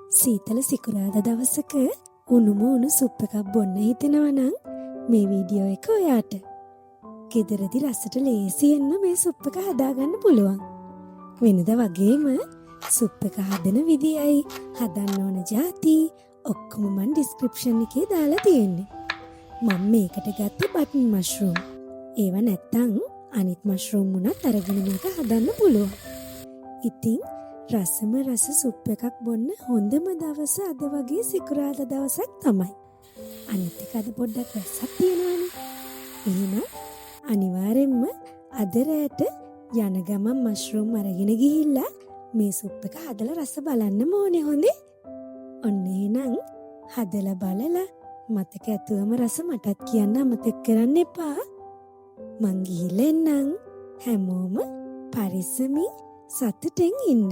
සීතල සිකුරාදා දවසක උණුම උණු සුප් එකක් බොන්න හිතෙනවා නම් මේ වීඩියෝ එක ඔයාට. ගෙදරදී රසට ලේසියෙන්ම මේ සුප් එක හදාගන්න පුළුවන්. වෙනදා වගේම සුප් එක හදන විදියයි හදන්න ඕන જાති ඔක්කොම මම ඩිස්ක්‍රිප්ෂන් එකේ දාලා තියෙන්නේ. මම මේකට ගත්තේ බටන් මෂ්රූම්. ඒව නැත්තම් අනිත් මෂ්රූම් උනත් අරගෙන මේක හදන්න පුළුවන්. ඉතින් රසම රස සුප් එකක් බොන්න හොඳම දවස අද වගේ සිකුරාදා දවසක් තමයි. අනිත් එක අද පොඩ්ඩක් රසක් තියෙනවානේ. එහෙනම් අනිවාර්යෙන්ම අද රැට යන ගමන් මෂ්රූම් අරගෙන ගිහිල්ලා මේ සුප් එක හදලා රස බලන්න ඕනේ හොඳේ. ඔන්න එහෙනම් හදලා බලලා මතක ඇතුවම රස මටත් කියන්න අමතක කරන්න එපා. මං ගිහිල්ලා එන්නම්. හැමෝම පරිස්සමින් සතුටින් ඉන්න.